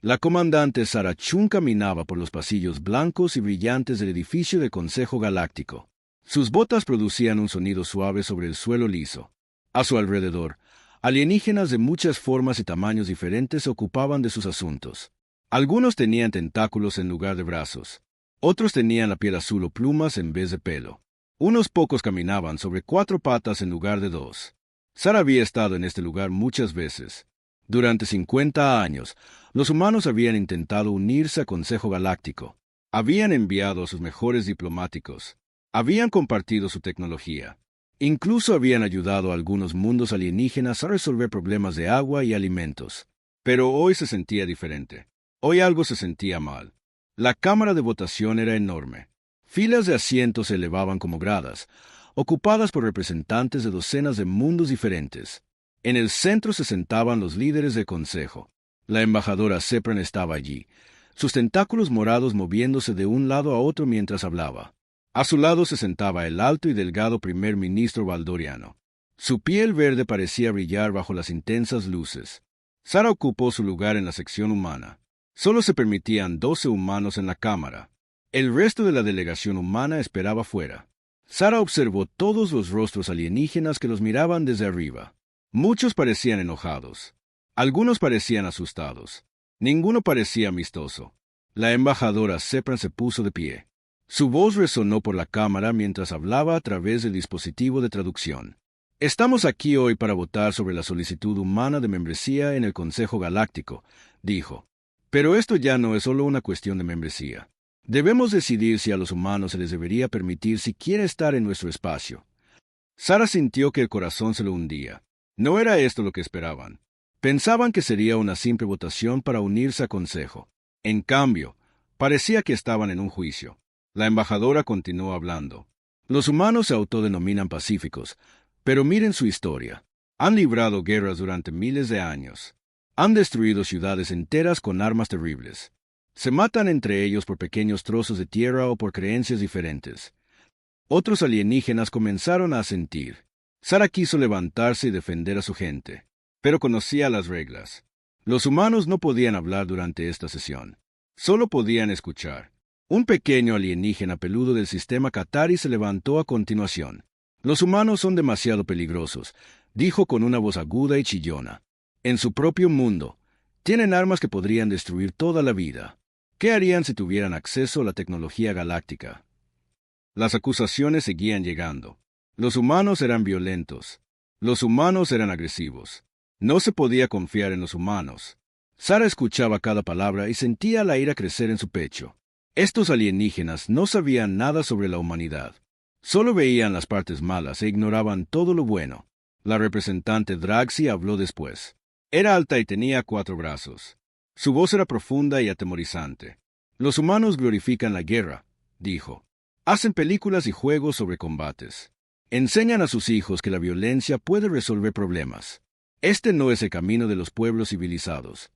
La comandante Sarah Chun caminaba por los pasillos blancos y brillantes del edificio del Consejo Galáctico. Sus botas producían un sonido suave sobre el suelo liso. A su alrededor, alienígenas de muchas formas y tamaños diferentes se ocupaban de sus asuntos. Algunos tenían tentáculos en lugar de brazos. Otros tenían la piel azul o plumas en vez de pelo. Unos pocos caminaban sobre 4 patas en lugar de 2. Sarah había estado en este lugar muchas veces. Durante 50 años, los humanos habían intentado unirse al Consejo Galáctico. Habían enviado a sus mejores diplomáticos. Habían compartido su tecnología. Incluso habían ayudado a algunos mundos alienígenas a resolver problemas de agua y alimentos. Pero hoy se sentía diferente. Hoy algo se sentía mal. La cámara de votación era enorme. Filas de asientos se elevaban como gradas, ocupadas por representantes de docenas de mundos diferentes. En el centro se sentaban los líderes del consejo. La embajadora Sepran estaba allí, sus tentáculos morados moviéndose de un lado a otro mientras hablaba. A su lado se sentaba el alto y delgado primer ministro Valdoriano. Su piel verde parecía brillar bajo las intensas luces. Sarah ocupó su lugar en la sección humana. Solo se permitían 12 humanos en la cámara. El resto de la delegación humana esperaba fuera. Sarah observó todos los rostros alienígenas que los miraban desde arriba. Muchos parecían enojados. Algunos parecían asustados. Ninguno parecía amistoso. La embajadora Sepran se puso de pie. Su voz resonó por la cámara mientras hablaba a través del dispositivo de traducción. Estamos aquí hoy para votar sobre la solicitud humana de membresía en el Consejo Galáctico, dijo. Pero esto ya no es solo una cuestión de membresía. Debemos decidir si a los humanos se les debería permitir siquiera estar en nuestro espacio. Sarah sintió que el corazón se lo hundía. No era esto lo que esperaban. Pensaban que sería una simple votación para unirse al Consejo. En cambio, parecía que estaban en un juicio. La embajadora continuó hablando. Los humanos se autodenominan pacíficos, pero miren su historia. Han librado guerras durante miles de años. Han destruido ciudades enteras con armas terribles. Se matan entre ellos por pequeños trozos de tierra o por creencias diferentes. Otros alienígenas comenzaron a asentir. Sarah quiso levantarse y defender a su gente, pero conocía las reglas. Los humanos no podían hablar durante esta sesión. Solo podían escuchar. Un pequeño alienígena peludo del sistema Qatari se levantó a continuación. Los humanos son demasiado peligrosos, dijo con una voz aguda y chillona. En su propio mundo, tienen armas que podrían destruir toda la vida. ¿Qué harían si tuvieran acceso a la tecnología galáctica? Las acusaciones seguían llegando. Los humanos eran violentos. Los humanos eran agresivos. No se podía confiar en los humanos. Sarah escuchaba cada palabra y sentía la ira crecer en su pecho. Estos alienígenas no sabían nada sobre la humanidad. Solo veían las partes malas e ignoraban todo lo bueno. La representante Draxi habló después. Era alta y tenía 4 brazos. Su voz era profunda y atemorizante. Los humanos glorifican la guerra, dijo. Hacen películas y juegos sobre combates. Enseñan a sus hijos que la violencia puede resolver problemas. Este no es el camino de los pueblos civilizados.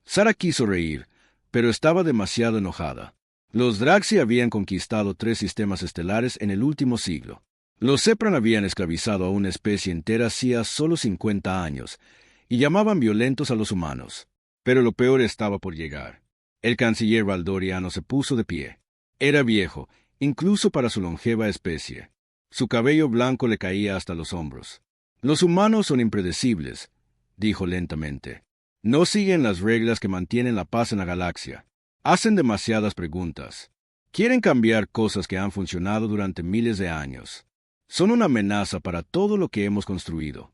Sarah quiso reír, pero estaba demasiado enojada. Los Draxi habían conquistado 3 sistemas estelares en el último siglo. Los Sepran habían esclavizado a una especie entera hacía solo 50 años, y llamaban violentos a los humanos. Pero lo peor estaba por llegar. El canciller Valdoriano se puso de pie. Era viejo, incluso para su longeva especie. Su cabello blanco le caía hasta los hombros. Los humanos son impredecibles, dijo lentamente. No siguen las reglas que mantienen la paz en la galaxia. Hacen demasiadas preguntas. Quieren cambiar cosas que han funcionado durante miles de años. Son una amenaza para todo lo que hemos construido.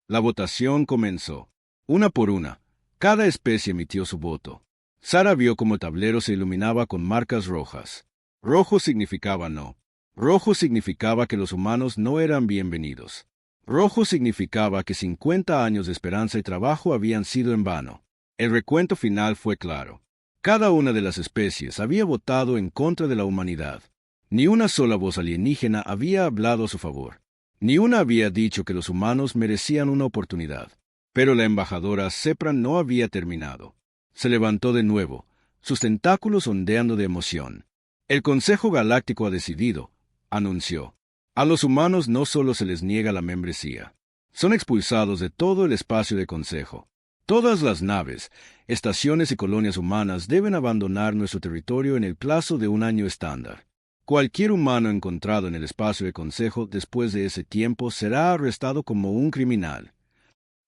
La votación comenzó. Una por una, cada especie emitió su voto. Sarah vio cómo el tablero se iluminaba con marcas rojas. Rojo significaba no. Rojo significaba que los humanos no eran bienvenidos. Rojo significaba que 50 años de esperanza y trabajo habían sido en vano. El recuento final fue claro. Cada una de las especies había votado en contra de la humanidad. Ni una sola voz alienígena había hablado a su favor. Ni una había dicho que los humanos merecían una oportunidad. Pero la embajadora Sepran no había terminado. Se levantó de nuevo, sus tentáculos ondeando de emoción. El Consejo Galáctico ha decidido, anunció. A los humanos no solo se les niega la membresía. Son expulsados de todo el espacio de consejo. Todas las naves, estaciones y colonias humanas deben abandonar nuestro territorio en el plazo de un año estándar. Cualquier humano encontrado en el espacio de Consejo después de ese tiempo será arrestado como un criminal.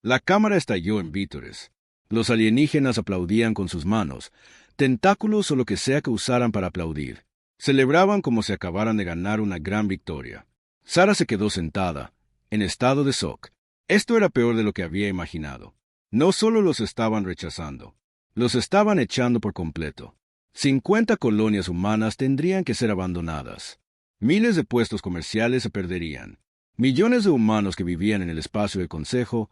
La cámara estalló en vítores. Los alienígenas aplaudían con sus manos, tentáculos o lo que sea que usaran para aplaudir. Celebraban como si acabaran de ganar una gran victoria. Sara se quedó sentada, en estado de shock. Esto era peor de lo que había imaginado. No solo los estaban rechazando, los estaban echando por completo. 50 colonias humanas tendrían que ser abandonadas. Miles de puestos comerciales se perderían. Millones de humanos que vivían en el espacio del Consejo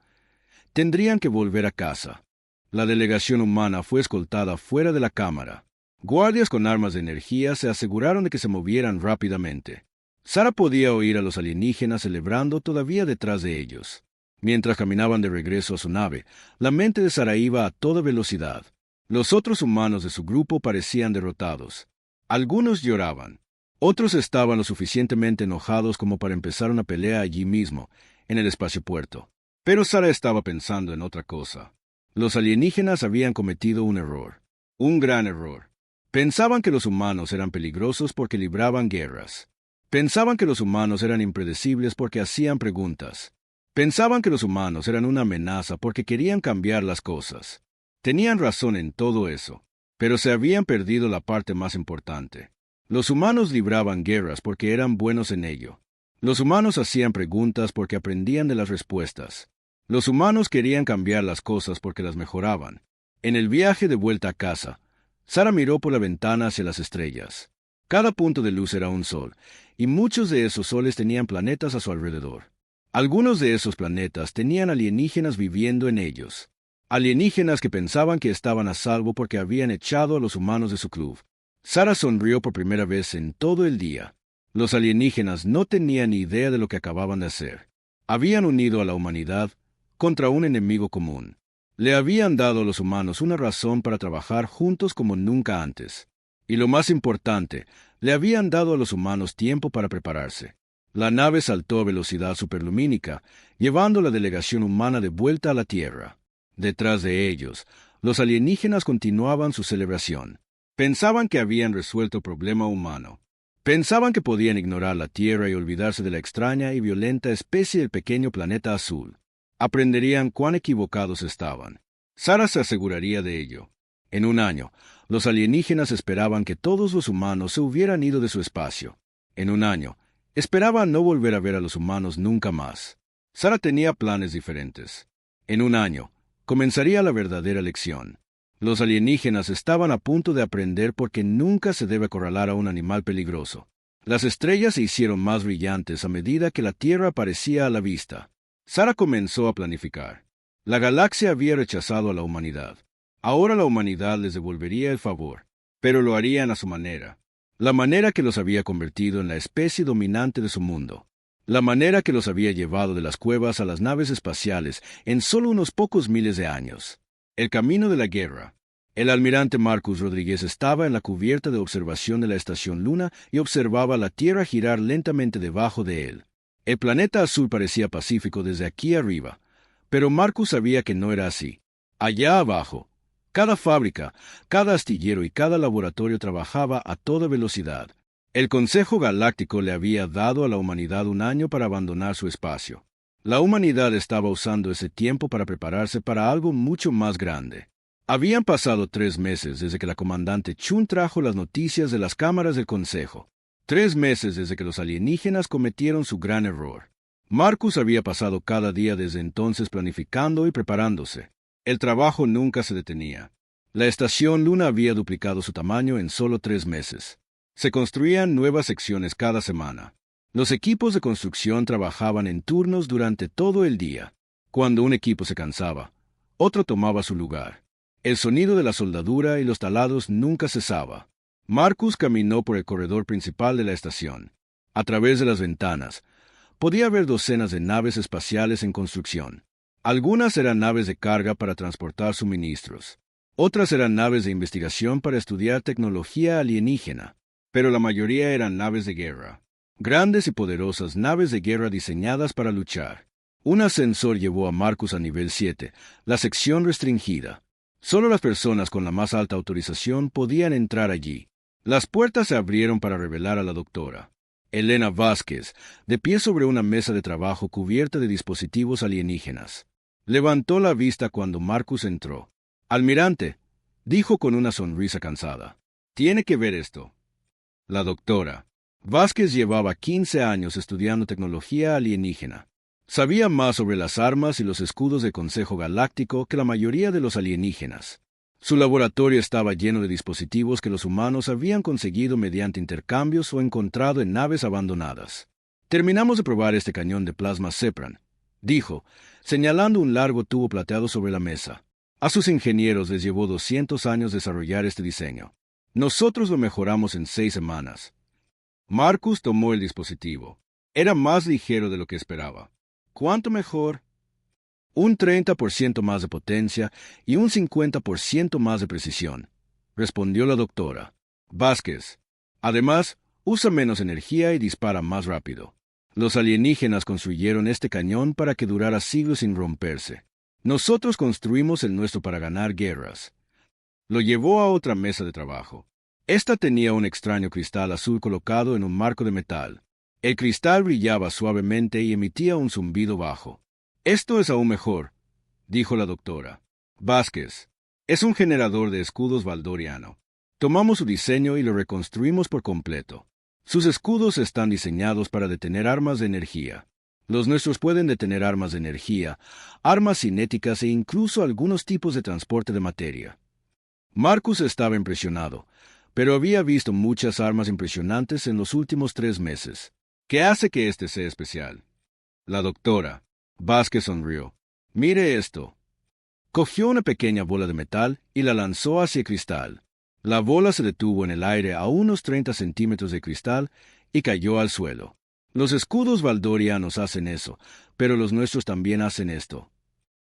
tendrían que volver a casa. La delegación humana fue escoltada fuera de la cámara. Guardias con armas de energía se aseguraron de que se movieran rápidamente. Sara podía oír a los alienígenas celebrando todavía detrás de ellos. Mientras caminaban de regreso a su nave, la mente de Sara iba a toda velocidad. Los otros humanos de su grupo parecían derrotados. Algunos lloraban. Otros estaban lo suficientemente enojados como para empezar una pelea allí mismo, en el espaciopuerto. Pero Sara estaba pensando en otra cosa. Los alienígenas habían cometido un error. Un gran error. Pensaban que los humanos eran peligrosos porque libraban guerras. Pensaban que los humanos eran impredecibles porque hacían preguntas. Pensaban que los humanos eran una amenaza porque querían cambiar las cosas. Tenían razón en todo eso, pero se habían perdido la parte más importante. Los humanos libraban guerras porque eran buenos en ello. Los humanos hacían preguntas porque aprendían de las respuestas. Los humanos querían cambiar las cosas porque las mejoraban. En el viaje de vuelta a casa, Sara miró por la ventana hacia las estrellas. Cada punto de luz era un sol, y muchos de esos soles tenían planetas a su alrededor. Algunos de esos planetas tenían alienígenas viviendo en ellos. Alienígenas que pensaban que estaban a salvo porque habían echado a los humanos de su club. Sara sonrió por primera vez en todo el día. Los alienígenas no tenían ni idea de lo que acababan de hacer. Habían unido a la humanidad contra un enemigo común. Le habían dado a los humanos una razón para trabajar juntos como nunca antes. Y lo más importante, le habían dado a los humanos tiempo para prepararse. La nave saltó a velocidad superlumínica, llevando la delegación humana de vuelta a la Tierra. Detrás de ellos, los alienígenas continuaban su celebración. Pensaban que habían resuelto el problema humano. Pensaban que podían ignorar la Tierra y olvidarse de la extraña y violenta especie del pequeño planeta azul. Aprenderían cuán equivocados estaban. Sara se aseguraría de ello. En un año, los alienígenas esperaban que todos los humanos se hubieran ido de su espacio. En un año, esperaban no volver a ver a los humanos nunca más. Sara tenía planes diferentes. En un año, comenzaría la verdadera lección. Los alienígenas estaban a punto de aprender porque nunca se debe acorralar a un animal peligroso. Las estrellas se hicieron más brillantes a medida que la Tierra aparecía a la vista. Sara comenzó a planificar. La galaxia había rechazado a la humanidad. Ahora la humanidad les devolvería el favor, pero lo harían a su manera. La manera que los había convertido en la especie dominante de su mundo. La manera que los había llevado de las cuevas a las naves espaciales en solo unos pocos miles de años. El camino de la guerra. El almirante Marcus Rodríguez estaba en la cubierta de observación de la estación Luna y observaba la Tierra girar lentamente debajo de él. El planeta azul parecía pacífico desde aquí arriba, pero Marcus sabía que no era así. Allá abajo, cada fábrica, cada astillero y cada laboratorio trabajaba a toda velocidad. El Consejo Galáctico le había dado a la humanidad un año para abandonar su espacio. La humanidad estaba usando ese tiempo para prepararse para algo mucho más grande. Habían pasado 3 meses desde que la comandante Chun trajo las noticias de las cámaras del Consejo. 3 meses desde que los alienígenas cometieron su gran error. Marcus había pasado cada día desde entonces planificando y preparándose. El trabajo nunca se detenía. La estación Luna había duplicado su tamaño en solo 3 meses. Se construían nuevas secciones cada semana. Los equipos de construcción trabajaban en turnos durante todo el día. Cuando un equipo se cansaba, otro tomaba su lugar. El sonido de la soldadura y los talados nunca cesaba. Marcus caminó por el corredor principal de la estación. A través de las ventanas, podía ver docenas de naves espaciales en construcción. Algunas eran naves de carga para transportar suministros. Otras eran naves de investigación para estudiar tecnología alienígena. Pero la mayoría eran naves de guerra. Grandes y poderosas naves de guerra diseñadas para luchar. Un ascensor llevó a Marcus a nivel 7, la sección restringida. Solo las personas con la más alta autorización podían entrar allí. Las puertas se abrieron para revelar a la doctora Elena Vázquez, de pie sobre una mesa de trabajo cubierta de dispositivos alienígenas. Levantó la vista cuando Marcus entró. «Almirante», dijo con una sonrisa cansada. «Tiene que ver esto». La doctora Vázquez llevaba 15 años estudiando tecnología alienígena. Sabía más sobre las armas y los escudos del Consejo Galáctico que la mayoría de los alienígenas. Su laboratorio estaba lleno de dispositivos que los humanos habían conseguido mediante intercambios o encontrado en naves abandonadas. «Terminamos de probar este cañón de plasma Sepran», dijo, señalando un largo tubo plateado sobre la mesa. «A sus ingenieros les llevó 200 años desarrollar este diseño. Nosotros lo mejoramos en 6 semanas». Marcus tomó el dispositivo. Era más ligero de lo que esperaba. ¿Cuánto mejor? Un 30% más de potencia y un 50% más de precisión, respondió la doctora Vázquez. Además, usa menos energía y dispara más rápido. Los alienígenas construyeron este cañón para que durara siglos sin romperse. Nosotros construimos el nuestro para ganar guerras. Lo llevó a otra mesa de trabajo. Esta tenía un extraño cristal azul colocado en un marco de metal. El cristal brillaba suavemente y emitía un zumbido bajo. «Esto es aún mejor», dijo la doctora Vázquez. «Es un generador de escudos valdoriano. Tomamos su diseño y lo reconstruimos por completo. Sus escudos están diseñados para detener armas de energía. Los nuestros pueden detener armas de energía, armas cinéticas e incluso algunos tipos de transporte de materia». Marcus estaba impresionado, pero había visto muchas armas impresionantes en los últimos 3 meses. ¿Qué hace que este sea especial? La doctora Vázquez sonrió. «Mire esto». Cogió una pequeña bola de metal y la lanzó hacia el cristal. La bola se detuvo en el aire a unos 30 centímetros de cristal y cayó al suelo. Los escudos valdorianos hacen eso, pero los nuestros también hacen esto.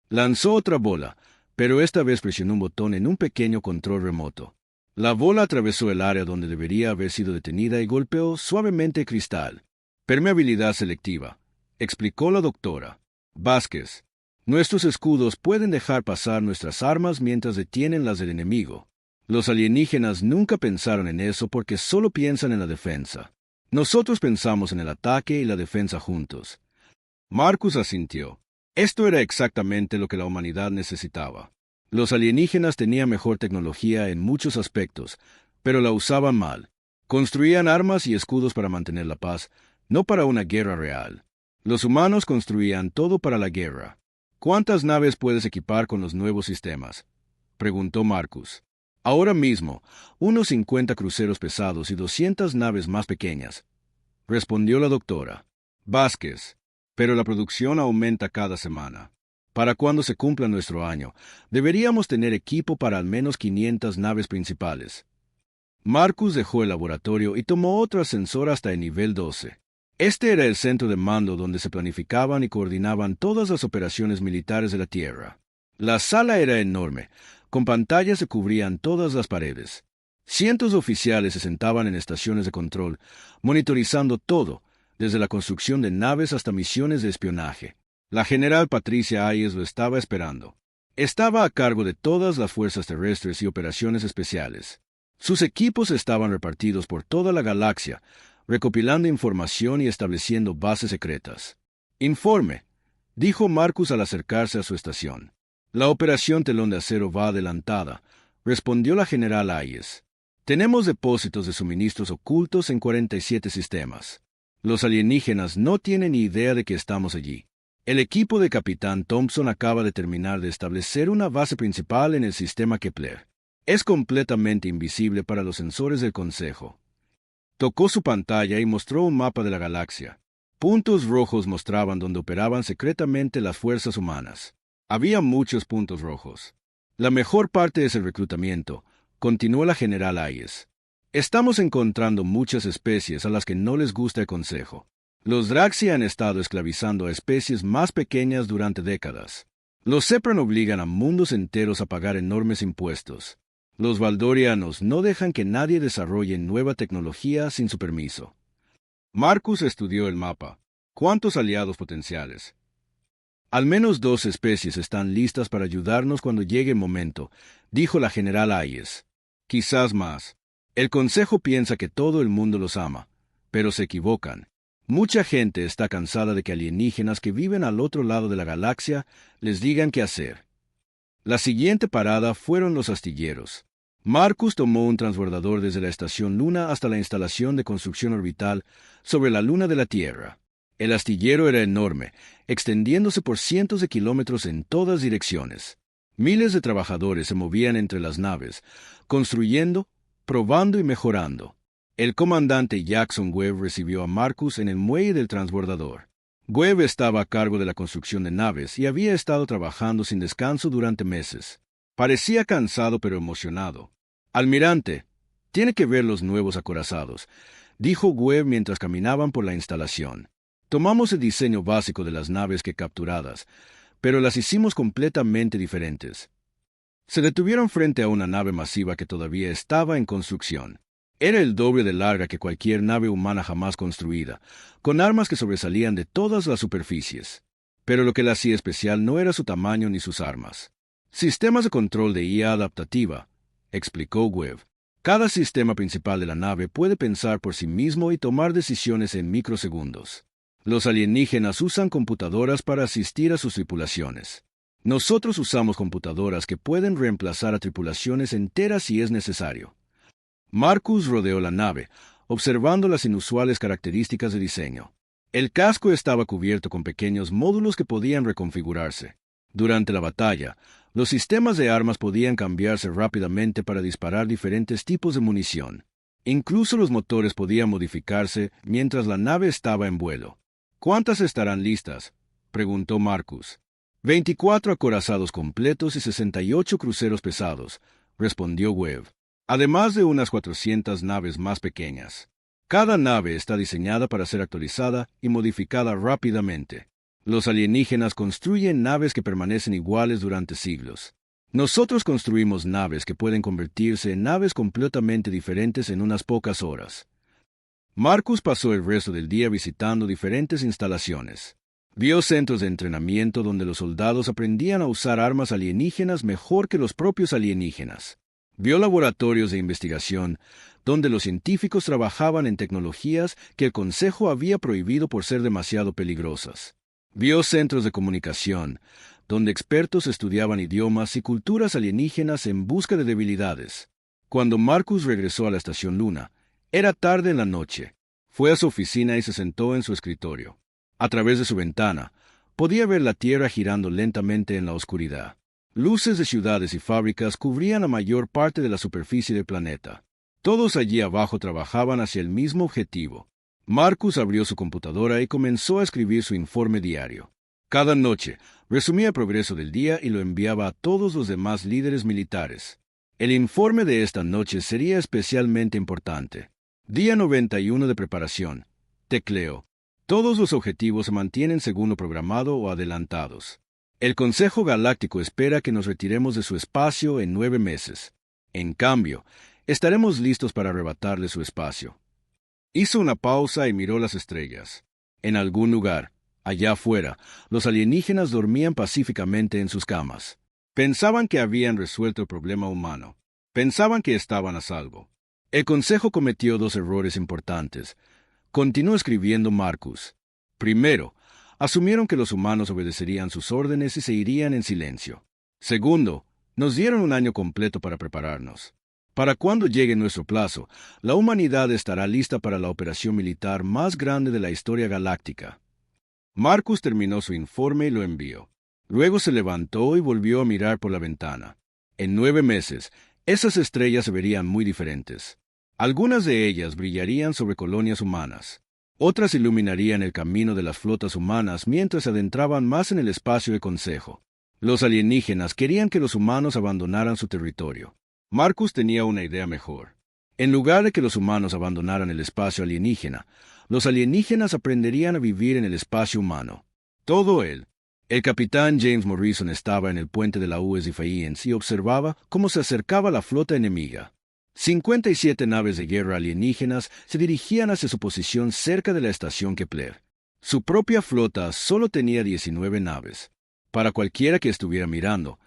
Lanzó otra bola, pero esta vez presionó un botón en un pequeño control remoto. La bola atravesó el área donde debería haber sido detenida y golpeó suavemente el cristal. «Permeabilidad selectiva», explicó la doctora Vázquez. «Nuestros escudos pueden dejar pasar nuestras armas mientras detienen las del enemigo. Los alienígenas nunca pensaron en eso porque solo piensan en la defensa. Nosotros pensamos en el ataque y la defensa juntos». Marcus asintió. Esto era exactamente lo que la humanidad necesitaba. Los alienígenas tenían mejor tecnología en muchos aspectos, pero la usaban mal. Construían armas y escudos para mantener la paz, no para una guerra real. Los humanos construían todo para la guerra. «¿Cuántas naves puedes equipar con los nuevos sistemas?», preguntó Marcus. «Ahora mismo, unos 50 cruceros pesados y 200 naves más pequeñas», respondió la doctora Vázquez. «Pero la producción aumenta cada semana. Para cuando se cumpla nuestro año, deberíamos tener equipo para al menos 500 naves principales». Marcus dejó el laboratorio y tomó otro ascensor hasta el nivel 12. Este era el centro de mando donde se planificaban y coordinaban todas las operaciones militares de la Tierra. La sala era enorme, con pantallas que cubrían todas las paredes. Cientos de oficiales se sentaban en estaciones de control, monitorizando todo, desde la construcción de naves hasta misiones de espionaje. La general Patricia Hayes lo estaba esperando. Estaba a cargo de todas las fuerzas terrestres y operaciones especiales. Sus equipos estaban repartidos por toda la galaxia, recopilando información y estableciendo bases secretas. «Informe», dijo Marcus al acercarse a su estación. «La operación Telón de Acero va adelantada», respondió la general Hayes. «Tenemos depósitos de suministros ocultos en 47 sistemas. Los alienígenas no tienen ni idea de que estamos allí. El equipo de Capitán Thompson acaba de terminar de establecer una base principal en el sistema Kepler. Es completamente invisible para los sensores del Consejo». Tocó su pantalla y mostró un mapa de la galaxia. Puntos rojos mostraban dónde operaban secretamente las fuerzas humanas. Había muchos puntos rojos. «La mejor parte es el reclutamiento», continuó la general Hayes. «Estamos encontrando muchas especies a las que no les gusta el Consejo. Los Draxi han estado esclavizando a especies más pequeñas durante décadas. Los Sepran obligan a mundos enteros a pagar enormes impuestos. Los valdorianos no dejan que nadie desarrolle nueva tecnología sin su permiso». Marcus estudió el mapa. «¿Cuántos aliados potenciales?». Al menos 2 especies están listas para ayudarnos cuando llegue el momento, dijo la general Hayes. Quizás más. El Consejo piensa que todo el mundo los ama, pero se equivocan. Mucha gente está cansada de que alienígenas que viven al otro lado de la galaxia les digan qué hacer. La siguiente parada fueron los astilleros. Marcus tomó un transbordador desde la estación Luna hasta la instalación de construcción orbital sobre la Luna de la Tierra. El astillero era enorme, extendiéndose por cientos de kilómetros en todas direcciones. Miles de trabajadores se movían entre las naves, construyendo, probando y mejorando. El comandante Jackson Webb recibió a Marcus en el muelle del transbordador. Webb estaba a cargo de la construcción de naves y había estado trabajando sin descanso durante meses. Parecía cansado pero emocionado. «Almirante, tiene que ver los nuevos acorazados», dijo Webb mientras caminaban por la instalación. «Tomamos el diseño básico de las naves que capturadas, pero las hicimos completamente diferentes». Se detuvieron frente a una nave masiva que todavía estaba en construcción. Era el doble de larga que cualquier nave humana jamás construida, con armas que sobresalían de todas las superficies. Pero lo que la hacía especial no era su tamaño ni sus armas. «Sistemas de control de IA adaptativa», explicó Webb. «Cada sistema principal de la nave puede pensar por sí mismo y tomar decisiones en microsegundos. Los alienígenas usan computadoras para asistir a sus tripulaciones. Nosotros usamos computadoras que pueden reemplazar a tripulaciones enteras si es necesario». Marcus rodeó la nave, observando las inusuales características de diseño. El casco estaba cubierto con pequeños módulos que podían reconfigurarse. Durante la batalla, los sistemas de armas podían cambiarse rápidamente para disparar diferentes tipos de munición. Incluso los motores podían modificarse mientras la nave estaba en vuelo. «¿Cuántas estarán listas?», preguntó Marcus. «24 acorazados completos y 68 cruceros pesados», respondió Webb, «además de unas 400 naves más pequeñas. Cada nave está diseñada para ser actualizada y modificada rápidamente. Los alienígenas construyen naves que permanecen iguales durante siglos. Nosotros construimos naves que pueden convertirse en naves completamente diferentes en unas pocas horas». Marcus pasó el resto del día visitando diferentes instalaciones. Vio centros de entrenamiento donde los soldados aprendían a usar armas alienígenas mejor que los propios alienígenas. Vio laboratorios de investigación donde los científicos trabajaban en tecnologías que el Consejo había prohibido por ser demasiado peligrosas. Vio centros de comunicación donde expertos estudiaban idiomas y culturas alienígenas en busca de debilidades. Cuando Marcus regresó a la estación Luna, era tarde en la noche. Fue a su oficina y se sentó en su escritorio. A través de su ventana, podía ver la Tierra girando lentamente en la oscuridad. Luces de ciudades y fábricas cubrían la mayor parte de la superficie del planeta. Todos allí abajo trabajaban hacia el mismo objetivo. Marcus abrió su computadora y comenzó a escribir su informe diario. Cada noche, resumía el progreso del día y lo enviaba a todos los demás líderes militares. El informe de esta noche sería especialmente importante. Día 91 de preparación. Tecleo. Todos los objetivos se mantienen según lo programado o adelantados. El Consejo Galáctico espera que nos retiremos de su espacio en 9 meses. En cambio, estaremos listos para arrebatarle su espacio. Hizo una pausa y miró las estrellas. En algún lugar, allá afuera, los alienígenas dormían pacíficamente en sus camas. Pensaban que habían resuelto el problema humano. Pensaban que estaban a salvo. El Consejo cometió 2 errores importantes. Continuó escribiendo Marcus. Primero, asumieron que los humanos obedecerían sus órdenes y se irían en silencio. Segundo, nos dieron un año completo para prepararnos. Para cuando llegue nuestro plazo, la humanidad estará lista para la operación militar más grande de la historia galáctica. Marcus terminó su informe y lo envió. Luego se levantó y volvió a mirar por la ventana. En 9 meses, esas estrellas se verían muy diferentes. Algunas de ellas brillarían sobre colonias humanas. Otras iluminarían el camino de las flotas humanas mientras se adentraban más en el espacio del Consejo. Los alienígenas querían que los humanos abandonaran su territorio. Marcus tenía una idea mejor. En lugar de que los humanos abandonaran el espacio alienígena, los alienígenas aprenderían a vivir en el espacio humano. Todo él. El capitán James Morrison estaba en el puente de la U.S. Defiance y observaba cómo se acercaba la flota enemiga. 57 naves de guerra alienígenas se dirigían hacia su posición cerca de la estación Kepler. Su propia flota solo tenía 19 naves. Para cualquiera que estuviera mirando,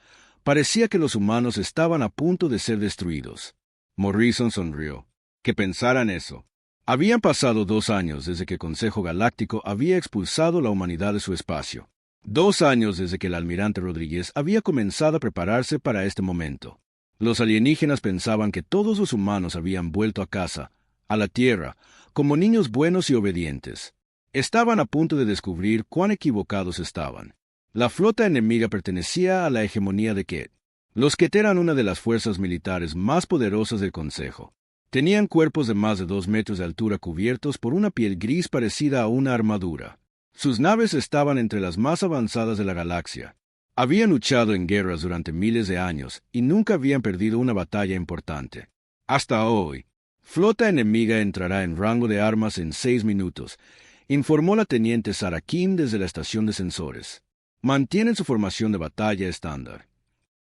parecía que los humanos estaban a punto de ser destruidos. Morrison sonrió. Que pensaran eso. Habían pasado 2 años desde que el Consejo Galáctico había expulsado la humanidad de su espacio. 2 años desde que el almirante Rodríguez había comenzado a prepararse para este momento. Los alienígenas pensaban que todos los humanos habían vuelto a casa, a la Tierra, como niños buenos y obedientes. Estaban a punto de descubrir cuán equivocados estaban. La flota enemiga pertenecía a la hegemonía de Ket. Los Ket eran una de las fuerzas militares más poderosas del Consejo. Tenían cuerpos de más de 2 metros de altura cubiertos por una piel gris parecida a una armadura. Sus naves estaban entre las más avanzadas de la galaxia. Habían luchado en guerras durante miles de años y nunca habían perdido una batalla importante. Hasta hoy, flota enemiga entrará en rango de armas en 6 minutos, informó la teniente Sarah Kim desde la estación de sensores. Mantienen su formación de batalla estándar.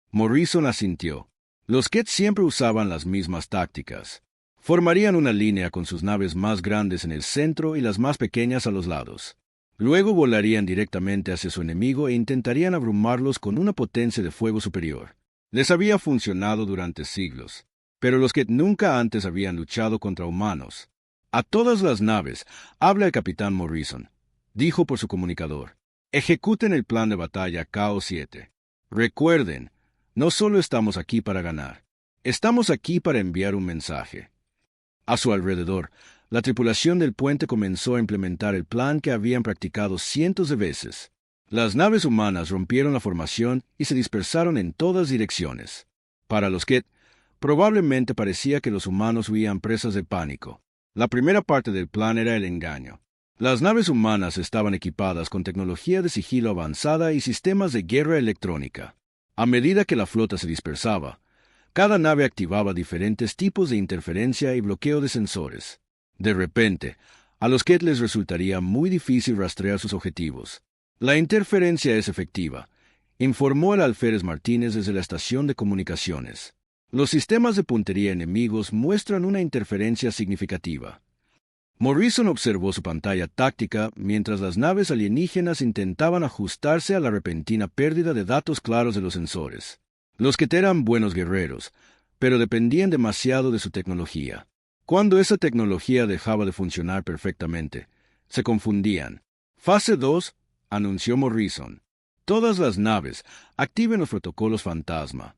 Morrison asintió. Los Ket siempre usaban las mismas tácticas. Formarían una línea con sus naves más grandes en el centro y las más pequeñas a los lados. Luego volarían directamente hacia su enemigo e intentarían abrumarlos con una potencia de fuego superior. Les había funcionado durante siglos, pero los Ket nunca antes habían luchado contra humanos. A todas las naves, habla el capitán Morrison, dijo por su comunicador. Ejecuten el plan de batalla KO-7. Recuerden, no solo estamos aquí para ganar, estamos aquí para enviar un mensaje. A su alrededor, la tripulación del puente comenzó a implementar el plan que habían practicado cientos de veces. Las naves humanas rompieron la formación y se dispersaron en todas direcciones. Para los Ket, probablemente parecía que los humanos huían presas de pánico. La primera parte del plan era el engaño. Las naves humanas estaban equipadas con tecnología de sigilo avanzada y sistemas de guerra electrónica. A medida que la flota se dispersaba, cada nave activaba diferentes tipos de interferencia y bloqueo de sensores. De repente, a los Ket les resultaría muy difícil rastrear sus objetivos. La interferencia es efectiva, informó el alférez Martínez desde la estación de comunicaciones. Los sistemas de puntería enemigos muestran una interferencia significativa. Morrison observó su pantalla táctica mientras las naves alienígenas intentaban ajustarse a la repentina pérdida de datos claros de los sensores. Los Ket eran buenos guerreros, pero dependían demasiado de su tecnología. Cuando esa tecnología dejaba de funcionar perfectamente, se confundían. Fase 2, anunció Morrison. Todas las naves activen los protocolos fantasma.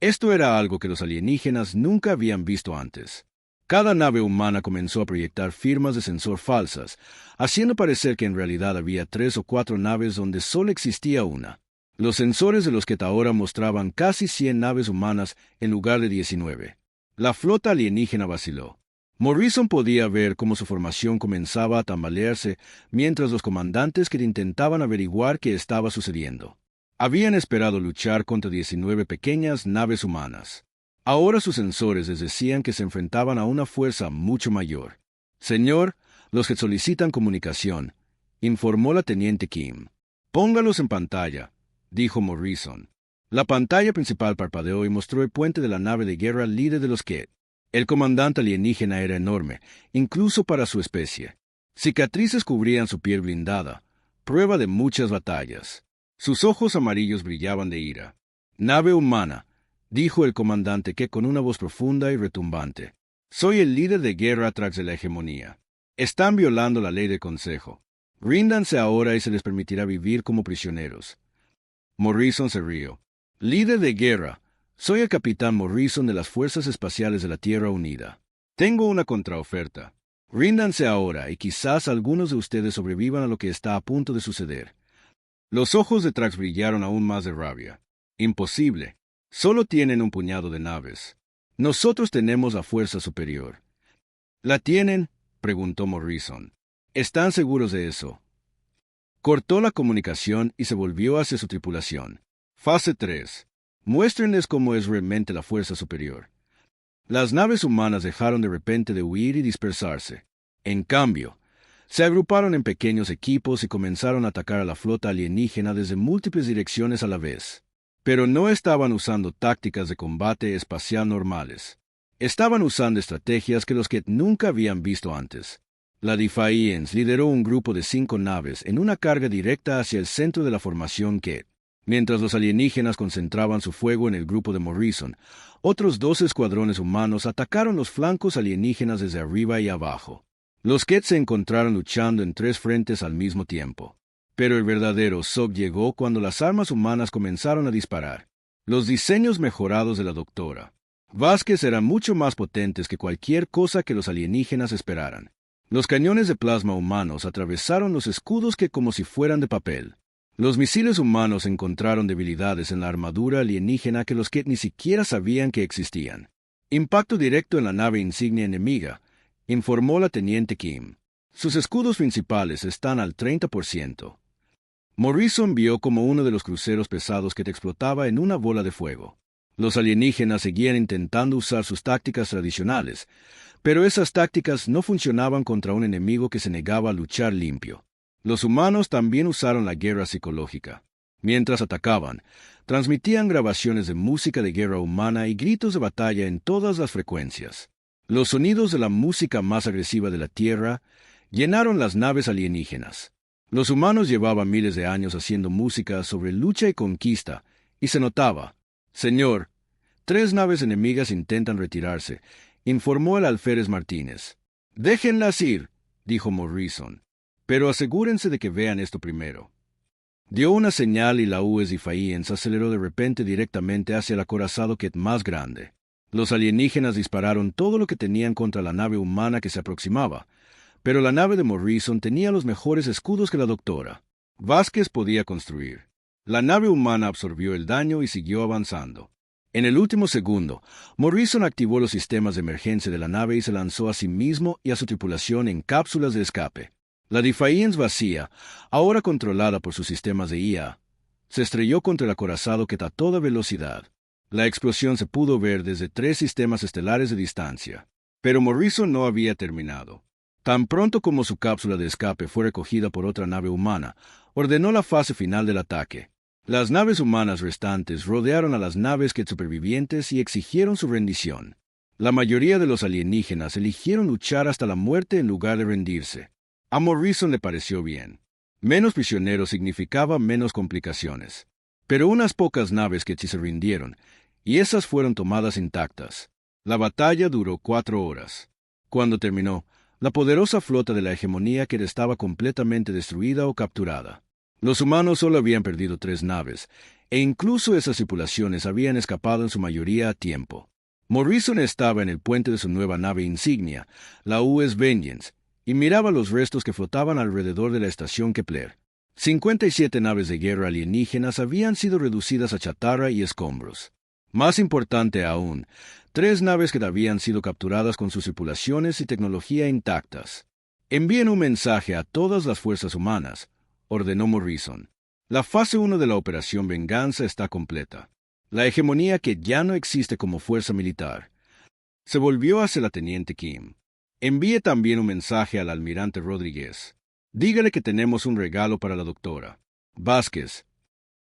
Esto era algo que los alienígenas nunca habían visto antes. Cada nave humana comenzó a proyectar firmas de sensor falsas, haciendo parecer que en realidad había 3 o 4 naves donde solo existía una. Los sensores de los Ket ahora mostraban casi 100 naves humanas en lugar de 19. La flota alienígena vaciló. Morrison podía ver cómo su formación comenzaba a tambalearse mientras los comandantes que intentaban averiguar qué estaba sucediendo. Habían esperado luchar contra 19 pequeñas naves humanas. Ahora sus sensores les decían que se enfrentaban a una fuerza mucho mayor. Señor, los que solicitan comunicación, informó la teniente Kim. Póngalos en pantalla, dijo Morrison. La pantalla principal parpadeó y mostró el puente de la nave de guerra líder de los Ket. El comandante alienígena era enorme, incluso para su especie. Cicatrices cubrían su piel blindada, prueba de muchas batallas. Sus ojos amarillos brillaban de ira. Nave humana, dijo el comandante Ket con una voz profunda y retumbante. Soy el líder de guerra tras de la hegemonía. Están violando la ley del Consejo. Ríndanse ahora y se les permitirá vivir como prisioneros. Morrison se rió. Líder de guerra, soy el capitán Morrison de las Fuerzas Espaciales de la Tierra Unida. Tengo una contraoferta. Ríndanse ahora y quizás algunos de ustedes sobrevivan a lo que está a punto de suceder. Los ojos de Trax brillaron aún más de rabia. Imposible. Solo tienen un puñado de naves. Nosotros tenemos la fuerza superior. ¿La tienen? Preguntó Morrison. ¿Están seguros de eso? Cortó la comunicación y se volvió hacia su tripulación. Fase 3. Muéstrenles cómo es realmente la fuerza superior. Las naves humanas dejaron de repente de huir y dispersarse. En cambio, se agruparon en pequeños equipos y comenzaron a atacar a la flota alienígena desde múltiples direcciones a la vez. Pero no estaban usando tácticas de combate espacial normales. Estaban usando estrategias que los Ket nunca habían visto antes. La Defiance lideró un grupo de 5 naves en una carga directa hacia el centro de la formación Ket. Mientras los alienígenas concentraban su fuego en el grupo de Morrison, otros 2 escuadrones humanos atacaron los flancos alienígenas desde arriba y abajo. Los Ket se encontraron luchando en 3 frentes al mismo tiempo. Pero el verdadero shock llegó cuando las armas humanas comenzaron a disparar. Los diseños mejorados de la doctora Vázquez eran mucho más potentes que cualquier cosa que los alienígenas esperaran. Los cañones de plasma humanos atravesaron los escudos que como si fueran de papel. Los misiles humanos encontraron debilidades en la armadura alienígena que los Ket ni siquiera sabían que existían. Impacto directo en la nave insignia enemiga, informó la teniente Kim. Sus escudos principales están al 30%. Morrison vio como uno de los cruceros pesados que te explotaba en una bola de fuego. Los alienígenas seguían intentando usar sus tácticas tradicionales, pero esas tácticas no funcionaban contra un enemigo que se negaba a luchar limpio. Los humanos también usaron la guerra psicológica. Mientras atacaban, transmitían grabaciones de música de guerra humana y gritos de batalla en todas las frecuencias. Los sonidos de la música más agresiva de la Tierra llenaron las naves alienígenas. Los humanos llevaban miles de años haciendo música sobre lucha y conquista, y se notaba. Señor, 3 naves enemigas intentan retirarse, informó el alférez Martínez. Déjenlas ir, dijo Morrison, pero asegúrense de que vean esto primero. Dio una señal y la US Defiance aceleró de repente directamente hacia el acorazado Ket más grande. Los alienígenas dispararon todo lo que tenían contra la nave humana que se aproximaba, pero la nave de Morrison tenía los mejores escudos que la doctora Vázquez podía construir. La nave humana absorbió el daño y siguió avanzando. En el último segundo, Morrison activó los sistemas de emergencia de la nave y se lanzó a sí mismo y a su tripulación en cápsulas de escape. La Defiance vacía, ahora controlada por sus sistemas de IA, se estrelló contra el acorazado Ket a toda velocidad. La explosión se pudo ver desde 3 sistemas estelares de distancia. Pero Morrison no había terminado. Tan pronto como su cápsula de escape fue recogida por otra nave humana, ordenó la fase final del ataque. Las naves humanas restantes rodearon a las naves Ket supervivientes y exigieron su rendición. La mayoría de los alienígenas eligieron luchar hasta la muerte en lugar de rendirse. A Morrison le pareció bien. Menos prisioneros significaba menos complicaciones. Pero unas pocas naves Ket sí se rindieron, y esas fueron tomadas intactas. La batalla duró 4 horas. Cuando terminó, la poderosa flota de la hegemonía Ket estaba completamente destruida o capturada. Los humanos solo habían perdido 3 naves, e incluso esas tripulaciones habían escapado en su mayoría a tiempo. Morrison estaba en el puente de su nueva nave insignia, la US Vengeance, y miraba los restos que flotaban alrededor de la estación Kepler. 57 naves de guerra alienígenas habían sido reducidas a chatarra y escombros. Más importante aún, 3 naves que habían sido capturadas con sus tripulaciones y tecnología intactas. Envíen un mensaje a todas las fuerzas humanas, ordenó Morrison. La fase 1 de la Operación Venganza está completa. La hegemonía que ya no existe como fuerza militar. Se volvió hacia la teniente Kim. Envíe también un mensaje al almirante Rodríguez. Dígale que tenemos un regalo para la doctora Vázquez.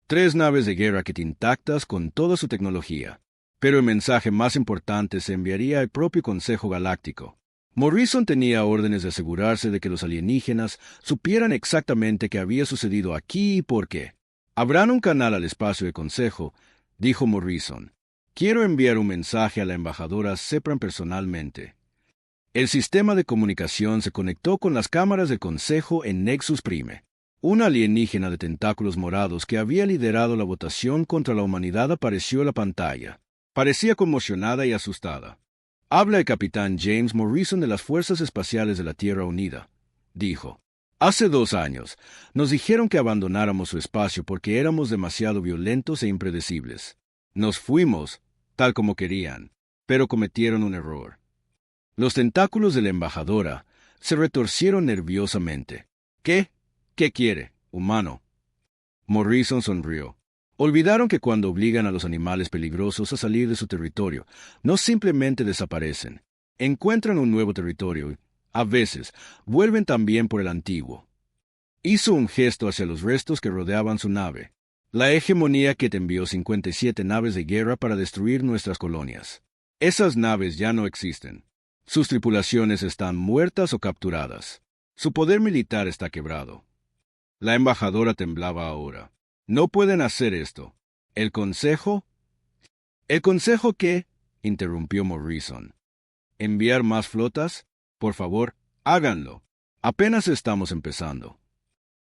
3 naves de guerra Ket intactas con toda su tecnología. Pero el mensaje más importante se enviaría al propio Consejo Galáctico. Morrison tenía órdenes de asegurarse de que los alienígenas supieran exactamente qué había sucedido aquí y por qué. Abran un canal al espacio de Consejo, dijo Morrison. Quiero enviar un mensaje a la embajadora Sepran personalmente. El sistema de comunicación se conectó con las cámaras del Consejo en Nexus Prime. Una alienígena de tentáculos morados que había liderado la votación contra la humanidad apareció en la pantalla. Parecía conmocionada y asustada. Habla el capitán James Morrison de las Fuerzas Espaciales de la Tierra Unida, dijo. Hace 2 años, nos dijeron que abandonáramos su espacio porque éramos demasiado violentos e impredecibles. Nos fuimos, tal como querían, pero cometieron un error. Los tentáculos de la embajadora se retorcieron nerviosamente. ¿Qué? ¿Qué quiere, humano? Morrison sonrió. Olvidaron que cuando obligan a los animales peligrosos a salir de su territorio, no simplemente desaparecen. Encuentran un nuevo territorio y, a veces, vuelven también por el antiguo. Hizo un gesto hacia los restos que rodeaban su nave. La hegemonía Ket envió 57 naves de guerra para destruir nuestras colonias. Esas naves ya no existen. Sus tripulaciones están muertas o capturadas. Su poder militar está quebrado. La embajadora temblaba ahora. No pueden hacer esto. ¿El consejo? ¿El consejo qué? Interrumpió Morrison. ¿Enviar más flotas? Por favor, háganlo. Apenas estamos empezando.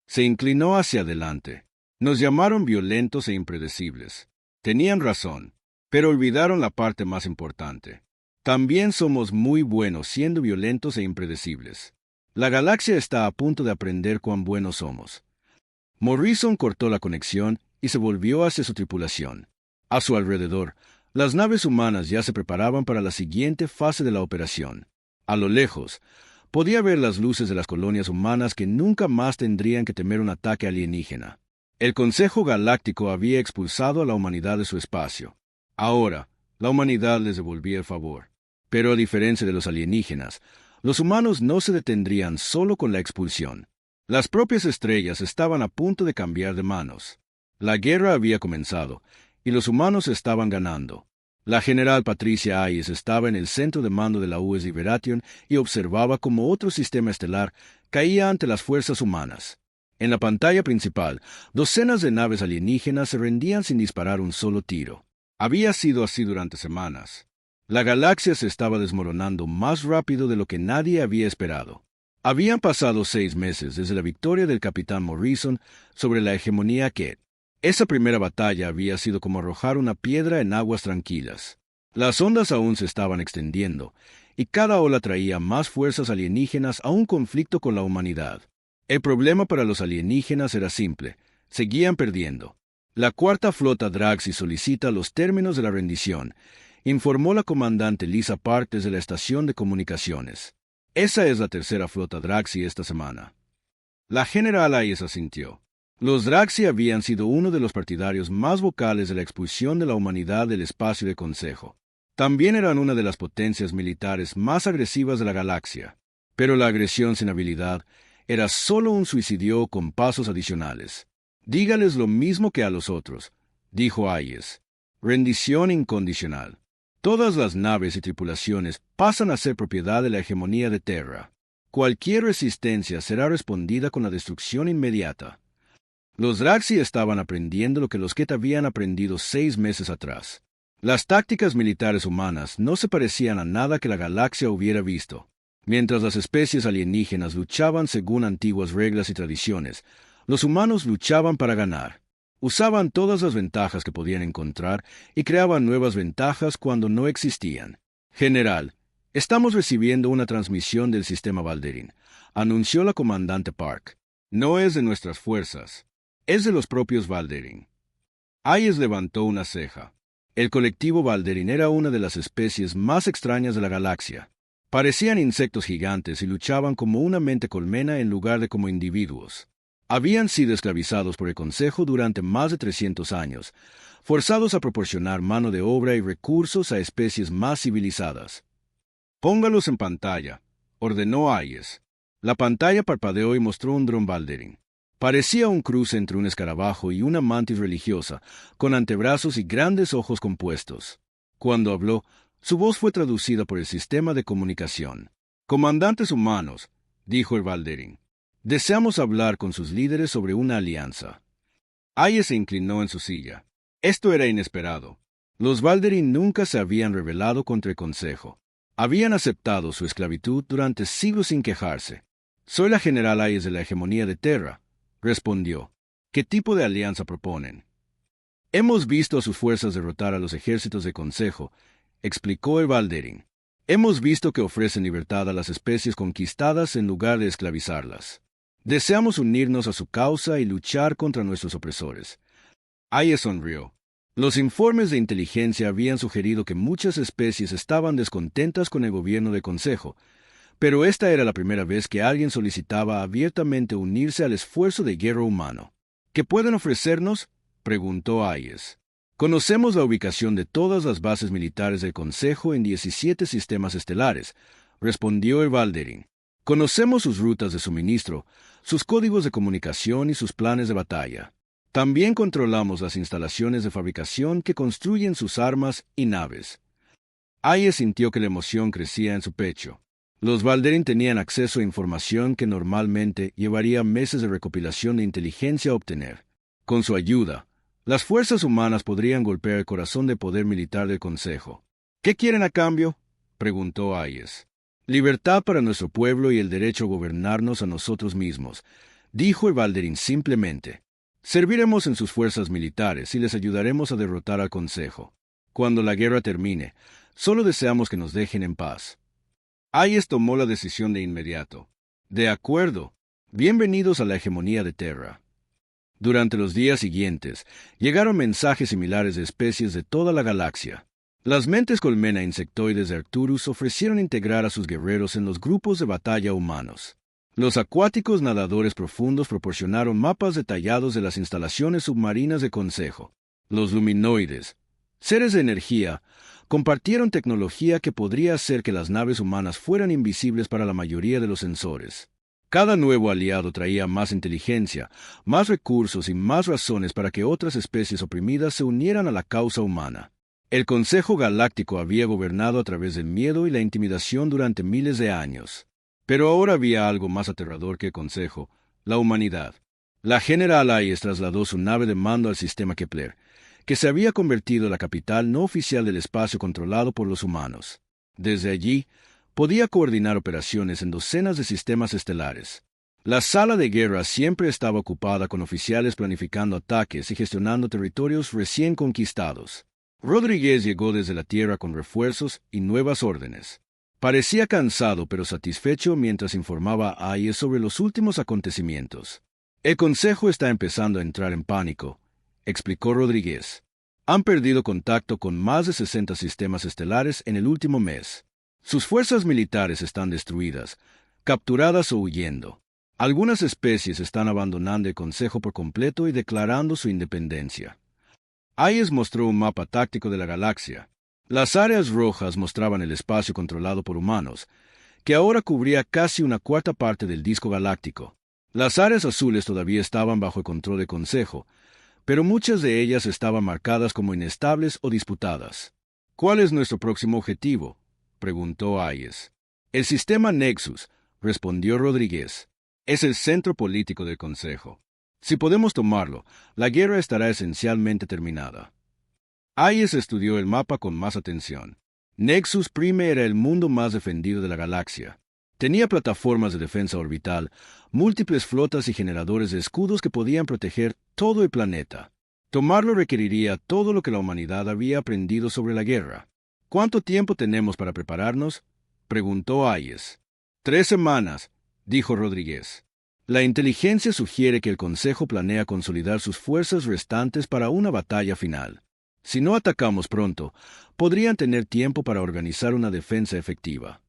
Se inclinó hacia adelante. Nos llamaron violentos e impredecibles. Tenían razón, pero olvidaron la parte más importante. También somos muy buenos siendo violentos e impredecibles. La galaxia está a punto de aprender cuán buenos somos. Morrison cortó la conexión y se volvió hacia su tripulación. A su alrededor, las naves humanas ya se preparaban para la siguiente fase de la operación. A lo lejos, podía ver las luces de las colonias humanas que nunca más tendrían que temer un ataque alienígena. El Consejo Galáctico había expulsado a la humanidad de su espacio. Ahora, la humanidad les devolvía el favor. Pero a diferencia de los alienígenas, los humanos no se detendrían solo con la expulsión. Las propias estrellas estaban a punto de cambiar de manos. La guerra había comenzado, y los humanos estaban ganando. La general Patricia Hayes estaba en el centro de mando de la US Liberation y observaba cómo otro sistema estelar caía ante las fuerzas humanas. En la pantalla principal, docenas de naves alienígenas se rendían sin disparar un solo tiro. Había sido así durante semanas. La galaxia se estaba desmoronando más rápido de lo que nadie había esperado. Habían pasado 6 meses desde la victoria del capitán Morrison sobre la hegemonía Kett. Esa primera batalla había sido como arrojar una piedra en aguas tranquilas. Las ondas aún se estaban extendiendo, y cada ola traía más fuerzas alienígenas a un conflicto con la humanidad. El problema para los alienígenas era simple: seguían perdiendo. La cuarta flota Draxi solicita los términos de la rendición, informó la comandante Lisa Park desde la estación de comunicaciones. Esa es la tercera flota Draxi esta semana. La general Hayes asintió. Los Draxi habían sido uno de los partidarios más vocales de la expulsión de la humanidad del espacio de Consejo. También eran una de las potencias militares más agresivas de la galaxia. Pero la agresión sin habilidad era solo un suicidio con pasos adicionales. Dígales lo mismo que a los otros, dijo Hayes. Rendición incondicional. Todas las naves y tripulaciones pasan a ser propiedad de la hegemonía de Terra. Cualquier resistencia será respondida con la destrucción inmediata. Los Draxi estaban aprendiendo lo que los Kett habían aprendido 6 meses atrás. Las tácticas militares humanas no se parecían a nada que la galaxia hubiera visto. Mientras las especies alienígenas luchaban según antiguas reglas y tradiciones, los humanos luchaban para ganar. Usaban todas las ventajas que podían encontrar y creaban nuevas ventajas cuando no existían. General, estamos recibiendo una transmisión del sistema Valderin, anunció la comandante Park. No es de nuestras fuerzas, es de los propios Valderin. Hayes levantó una ceja. El colectivo Valderin era una de las especies más extrañas de la galaxia. Parecían insectos gigantes y luchaban como una mente colmena en lugar de como individuos. Habían sido esclavizados por el Consejo durante más de 300 años, forzados a proporcionar mano de obra y recursos a especies más civilizadas. «Póngalos en pantalla», ordenó Hayes. La pantalla parpadeó y mostró un dron Valderin. Parecía un cruce entre un escarabajo y una mantis religiosa, con antebrazos y grandes ojos compuestos. Cuando habló, su voz fue traducida por el sistema de comunicación. «Comandantes humanos», dijo el Valderin. «Deseamos hablar con sus líderes sobre una alianza». Hayes se inclinó en su silla. Esto era inesperado. Los Valderin nunca se habían rebelado contra el Consejo. Habían aceptado su esclavitud durante siglos sin quejarse. «Soy la general Hayes de la hegemonía de Terra», respondió. «¿Qué tipo de alianza proponen?» «Hemos visto a sus fuerzas derrotar a los ejércitos de Consejo», explicó el Valderin. «Hemos visto que ofrecen libertad a las especies conquistadas en lugar de esclavizarlas. Deseamos unirnos a su causa y luchar contra nuestros opresores». Hayes sonrió. Los informes de inteligencia habían sugerido que muchas especies estaban descontentas con el gobierno del Consejo, pero esta era la primera vez que alguien solicitaba abiertamente unirse al esfuerzo de guerra humano. «¿Qué pueden ofrecernos?», preguntó Hayes. «Conocemos la ubicación de todas las bases militares del Consejo en 17 sistemas estelares», respondió el Valderin. «Conocemos sus rutas de suministro, sus códigos de comunicación y sus planes de batalla. También controlamos las instalaciones de fabricación que construyen sus armas y naves». Hayes sintió que la emoción crecía en su pecho. Los Valderin tenían acceso a información que normalmente llevaría meses de recopilación de inteligencia a obtener. Con su ayuda, las fuerzas humanas podrían golpear el corazón de poder militar del Consejo. ¿Qué quieren a cambio?, preguntó Hayes. Libertad para nuestro pueblo y el derecho a gobernarnos a nosotros mismos, dijo el Valderin simplemente. Serviremos en sus fuerzas militares y les ayudaremos a derrotar al Consejo. Cuando la guerra termine, solo deseamos que nos dejen en paz. Hayes tomó la decisión de inmediato. De acuerdo. Bienvenidos a la hegemonía de Terra. Durante los días siguientes, llegaron mensajes similares de especies de toda la galaxia. Las mentes colmena insectoides de Arcturus ofrecieron integrar a sus guerreros en los grupos de batalla humanos. Los acuáticos nadadores profundos proporcionaron mapas detallados de las instalaciones submarinas de Consejo. Los luminoides, seres de energía, compartieron tecnología que podría hacer que las naves humanas fueran invisibles para la mayoría de los sensores. Cada nuevo aliado traía más inteligencia, más recursos y más razones para que otras especies oprimidas se unieran a la causa humana. El Consejo Galáctico había gobernado a través del miedo y la intimidación durante miles de años. Pero ahora había algo más aterrador que el Consejo: la humanidad. La General Hayes trasladó su nave de mando al sistema Kepler, que se había convertido en la capital no oficial del espacio controlado por los humanos. Desde allí, podía coordinar operaciones en docenas de sistemas estelares. La sala de guerra siempre estaba ocupada con oficiales planificando ataques y gestionando territorios recién conquistados. Rodríguez llegó desde la Tierra con refuerzos y nuevas órdenes. Parecía cansado pero satisfecho mientras informaba a Hayes sobre los últimos acontecimientos. El Consejo está empezando a entrar en pánico, explicó Rodríguez. Han perdido contacto con más de 60 sistemas estelares en el último mes. Sus fuerzas militares están destruidas, capturadas o huyendo. Algunas especies están abandonando el Consejo por completo y declarando su independencia. Hayes mostró un mapa táctico de la galaxia. Las áreas rojas mostraban el espacio controlado por humanos, que ahora cubría casi una cuarta parte del disco galáctico. Las áreas azules todavía estaban bajo el control del Consejo, pero muchas de ellas estaban marcadas como inestables o disputadas. ¿Cuál es nuestro próximo objetivo?, preguntó Hayes. El sistema Nexus, respondió Rodríguez. Es el centro político del Consejo. Si podemos tomarlo, la guerra estará esencialmente terminada. Hayes estudió el mapa con más atención. Nexus Prime era el mundo más defendido de la galaxia. Tenía plataformas de defensa orbital, múltiples flotas y generadores de escudos que podían proteger todo el planeta. Tomarlo requeriría todo lo que la humanidad había aprendido sobre la guerra. ¿Cuánto tiempo tenemos para prepararnos?, preguntó Hayes. 3 semanas, dijo Rodríguez. La inteligencia sugiere que el Consejo planea consolidar sus fuerzas restantes para una batalla final. Si no atacamos pronto, podrían tener tiempo para organizar una defensa efectiva.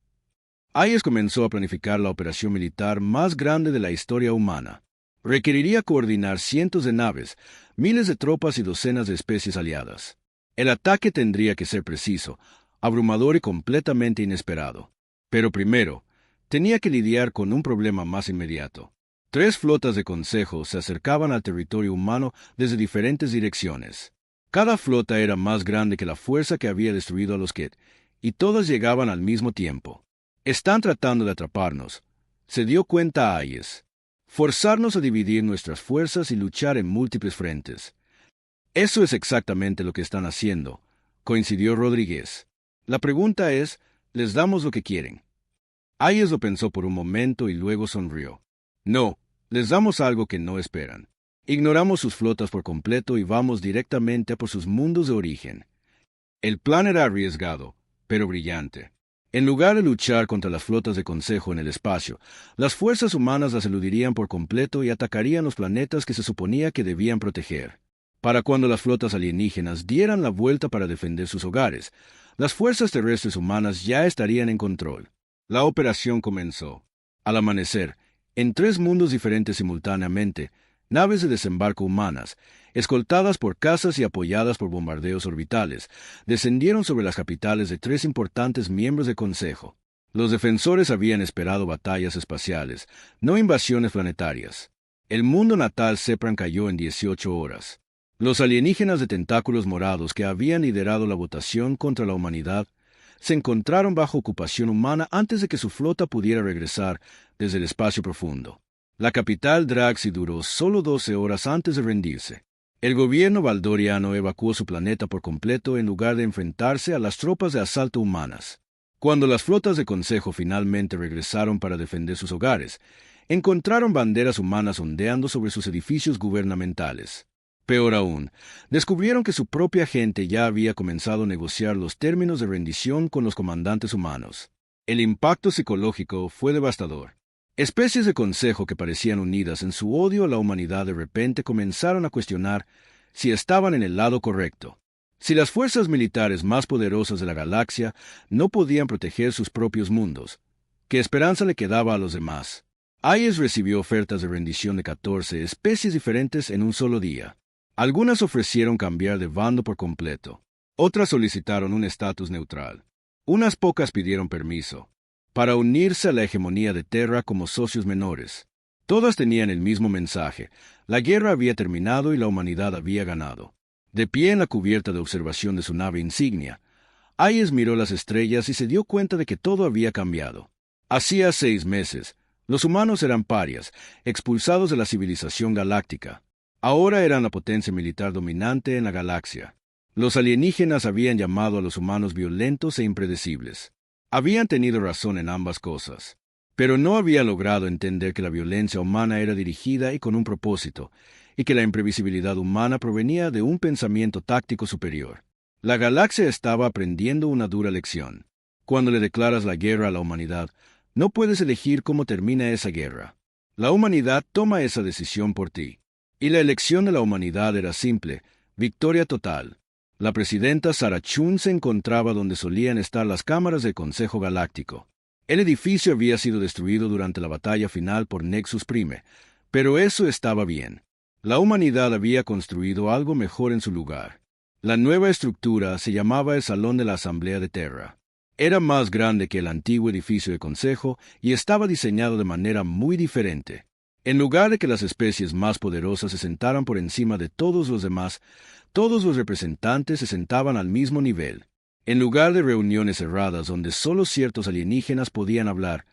Hayes comenzó a planificar la operación militar más grande de la historia humana. Requeriría coordinar cientos de naves, miles de tropas y docenas de especies aliadas. El ataque tendría que ser preciso, abrumador y completamente inesperado. Pero primero, tenía que lidiar con un problema más inmediato. 3 flotas de Consejo se acercaban al territorio humano desde diferentes direcciones. Cada flota era más grande que la fuerza que había destruido a los Ket, y todas llegaban al mismo tiempo. Están tratando de atraparnos, se dio cuenta Hayes. Forzarnos a dividir nuestras fuerzas y luchar en múltiples frentes. Eso es exactamente lo que están haciendo, coincidió Rodríguez. La pregunta es, ¿les damos lo que quieren? Hayes lo pensó por un momento y luego sonrió. No, les damos algo que no esperan. Ignoramos sus flotas por completo y vamos directamente a por sus mundos de origen. El plan era arriesgado, pero brillante. En lugar de luchar contra las flotas de Consejo en el espacio, las fuerzas humanas las eludirían por completo y atacarían los planetas que se suponía que debían proteger. Para cuando las flotas alienígenas dieran la vuelta para defender sus hogares, las fuerzas terrestres humanas ya estarían en control. La operación comenzó. Al amanecer, en 3 mundos diferentes simultáneamente, naves de desembarco humanas, escoltadas por cazas y apoyadas por bombardeos orbitales, descendieron sobre las capitales de 3 importantes miembros del Consejo. Los defensores habían esperado batallas espaciales, no invasiones planetarias. El mundo natal Sepran cayó en 18 horas. Los alienígenas de tentáculos morados que habían liderado la votación contra la humanidad se encontraron bajo ocupación humana antes de que su flota pudiera regresar desde el espacio profundo. La capital Draxi duró solo 12 horas antes de rendirse. El gobierno valdoriano evacuó su planeta por completo en lugar de enfrentarse a las tropas de asalto humanas. Cuando las flotas de consejo finalmente regresaron para defender sus hogares, encontraron banderas humanas ondeando sobre sus edificios gubernamentales. Peor aún, descubrieron que su propia gente ya había comenzado a negociar los términos de rendición con los comandantes humanos. El impacto psicológico fue devastador. Especies de consejo que parecían unidas en su odio a la humanidad de repente comenzaron a cuestionar si estaban en el lado correcto. Si las fuerzas militares más poderosas de la galaxia no podían proteger sus propios mundos, ¿qué esperanza le quedaba a los demás? Hayes recibió ofertas de rendición de 14 especies diferentes en un solo día. Algunas ofrecieron cambiar de bando por completo. Otras solicitaron un estatus neutral. Unas pocas pidieron permiso para unirse a la hegemonía de Terra como socios menores. Todas tenían el mismo mensaje: la guerra había terminado y la humanidad había ganado. De pie en la cubierta de observación de su nave insignia, Hayes miró las estrellas y se dio cuenta de que todo había cambiado. Hacía 6 meses, los humanos eran parias, expulsados de la civilización galáctica. Ahora eran la potencia militar dominante en la galaxia. Los alienígenas habían llamado a los humanos violentos e impredecibles. Habían tenido razón en ambas cosas, pero no habían logrado entender que la violencia humana era dirigida y con un propósito, y que la imprevisibilidad humana provenía de un pensamiento táctico superior. La galaxia estaba aprendiendo una dura lección. Cuando le declaras la guerra a la humanidad, no puedes elegir cómo termina esa guerra. La humanidad toma esa decisión por ti. Y la elección de la humanidad era simple: victoria total. La presidenta Sara Chun se encontraba donde solían estar las cámaras del Consejo Galáctico. El edificio había sido destruido durante la batalla final por Nexus Prime, pero eso estaba bien. La humanidad había construido algo mejor en su lugar. La nueva estructura se llamaba el Salón de la Asamblea de Terra. Era más grande que el antiguo edificio de consejo y estaba diseñado de manera muy diferente. En lugar de que las especies más poderosas se sentaran por encima de todos los demás, todos los representantes se sentaban al mismo nivel. En lugar de reuniones cerradas donde solo ciertos alienígenas podían hablar,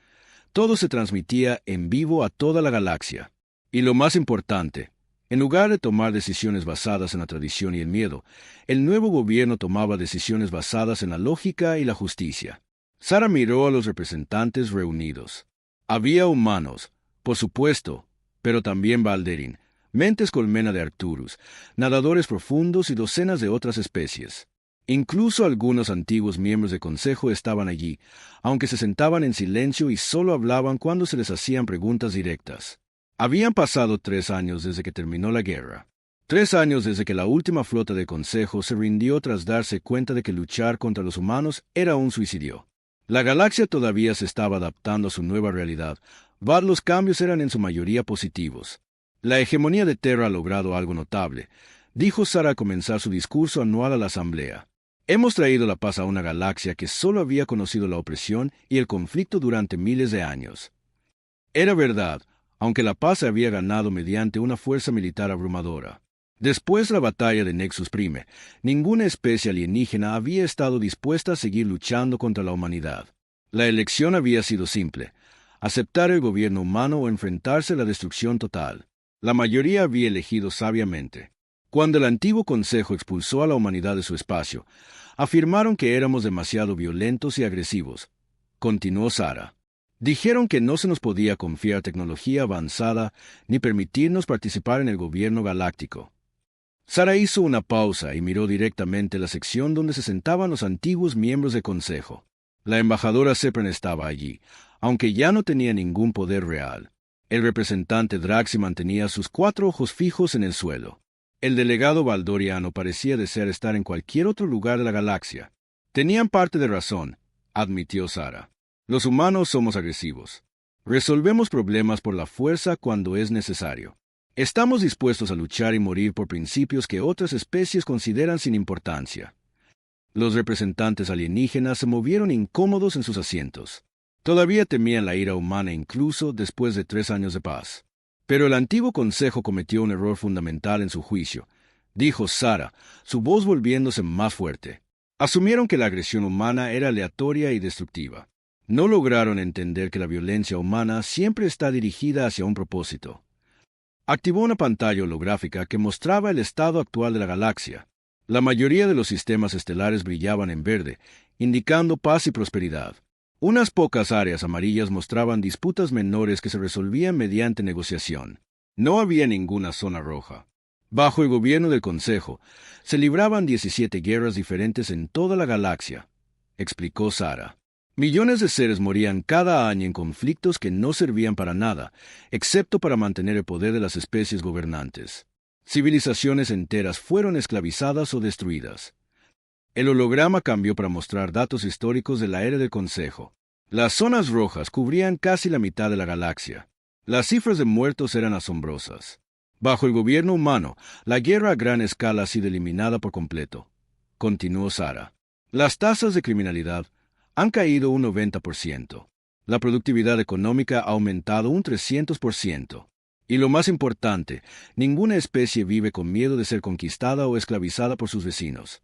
todo se transmitía en vivo a toda la galaxia. Y lo más importante, en lugar de tomar decisiones basadas en la tradición y el miedo, el nuevo gobierno tomaba decisiones basadas en la lógica y la justicia. Sara miró a los representantes reunidos. Había humanos, por supuesto, pero también Valderin, mentes colmena de Arcturus, nadadores profundos y docenas de otras especies. Incluso algunos antiguos miembros del Consejo estaban allí, aunque se sentaban en silencio y solo hablaban cuando se les hacían preguntas directas. Habían pasado 3 años desde que terminó la guerra. 3 años desde que la última flota del Consejo se rindió tras darse cuenta de que luchar contra los humanos era un suicidio. La galaxia todavía se estaba adaptando a su nueva realidad, pero los cambios eran en su mayoría positivos. La hegemonía de Terra ha logrado algo notable, dijo Sara al comenzar su discurso anual a la Asamblea. Hemos traído la paz a una galaxia que solo había conocido la opresión y el conflicto durante miles de años. Era verdad, aunque la paz se había ganado mediante una fuerza militar abrumadora. Después de la batalla de Nexus Prime, ninguna especie alienígena había estado dispuesta a seguir luchando contra la humanidad. La elección había sido simple: aceptar el gobierno humano o enfrentarse a la destrucción total. La mayoría había elegido sabiamente. Cuando el antiguo Consejo expulsó a la humanidad de su espacio, afirmaron que éramos demasiado violentos y agresivos. Continuó Sara. Dijeron que no se nos podía confiar tecnología avanzada ni permitirnos participar en el gobierno galáctico. Sara hizo una pausa y miró directamente la sección donde se sentaban los antiguos miembros del Consejo. La embajadora Sepran estaba allí, aunque ya no tenía ningún poder real. El representante Draxi mantenía sus 4 ojos fijos en el suelo. El delegado valdoriano parecía desear estar en cualquier otro lugar de la galaxia. Tenían parte de razón, admitió Sara. Los humanos somos agresivos. Resolvemos problemas por la fuerza cuando es necesario. Estamos dispuestos a luchar y morir por principios que otras especies consideran sin importancia. Los representantes alienígenas se movieron incómodos en sus asientos. Todavía temían la ira humana incluso después de 3 años de paz. Pero el antiguo Consejo cometió un error fundamental en su juicio, dijo Sara, su voz volviéndose más fuerte. Asumieron que la agresión humana era aleatoria y destructiva. No lograron entender que la violencia humana siempre está dirigida hacia un propósito. Activó una pantalla holográfica que mostraba el estado actual de la galaxia. La mayoría de los sistemas estelares brillaban en verde, indicando paz y prosperidad. Unas pocas áreas amarillas mostraban disputas menores que se resolvían mediante negociación. No había ninguna zona roja. Bajo el gobierno del Consejo, se libraban 17 guerras diferentes en toda la galaxia, explicó Sara. Millones de seres morían cada año en conflictos que no servían para nada, excepto para mantener el poder de las especies gobernantes. Civilizaciones enteras fueron esclavizadas o destruidas. El holograma cambió para mostrar datos históricos de la era del Consejo. Las zonas rojas cubrían casi la mitad de la galaxia. Las cifras de muertos eran asombrosas. Bajo el gobierno humano, la guerra a gran escala ha sido eliminada por completo, continuó Sara. Las tasas de criminalidad han caído un 90%. La productividad económica ha aumentado un 300%. Y lo más importante, ninguna especie vive con miedo de ser conquistada o esclavizada por sus vecinos.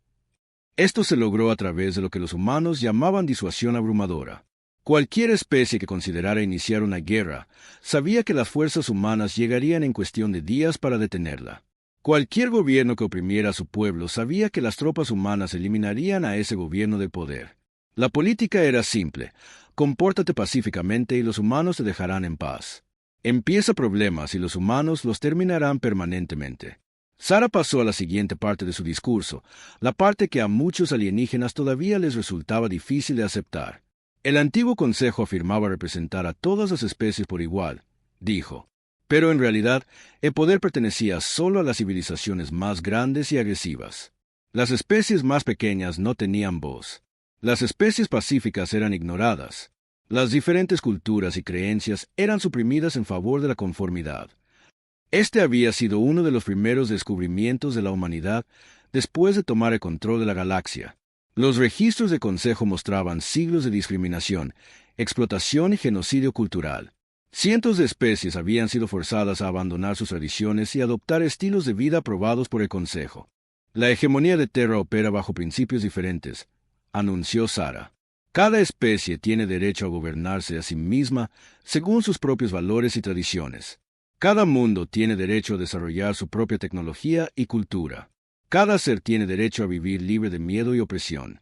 Esto se logró a través de lo que los humanos llamaban disuasión abrumadora. Cualquier especie que considerara iniciar una guerra sabía que las fuerzas humanas llegarían en cuestión de días para detenerla. Cualquier gobierno que oprimiera a su pueblo sabía que las tropas humanas eliminarían a ese gobierno del poder. La política era simple: compórtate pacíficamente y los humanos te dejarán en paz. Empieza problemas y los humanos los terminarán permanentemente. Sara pasó a la siguiente parte de su discurso, la parte que a muchos alienígenas todavía les resultaba difícil de aceptar. El antiguo Consejo afirmaba representar a todas las especies por igual, dijo. Pero en realidad, el poder pertenecía solo a las civilizaciones más grandes y agresivas. Las especies más pequeñas no tenían voz. Las especies pacíficas eran ignoradas. Las diferentes culturas y creencias eran suprimidas en favor de la conformidad. Este había sido uno de los primeros descubrimientos de la humanidad después de tomar el control de la galaxia. Los registros de Consejo mostraban siglos de discriminación, explotación y genocidio cultural. Cientos de especies habían sido forzadas a abandonar sus tradiciones y adoptar estilos de vida aprobados por el Consejo. La hegemonía de Terra opera bajo principios diferentes, anunció Sara. Cada especie tiene derecho a gobernarse a sí misma según sus propios valores y tradiciones. Cada mundo tiene derecho a desarrollar su propia tecnología y cultura. Cada ser tiene derecho a vivir libre de miedo y opresión.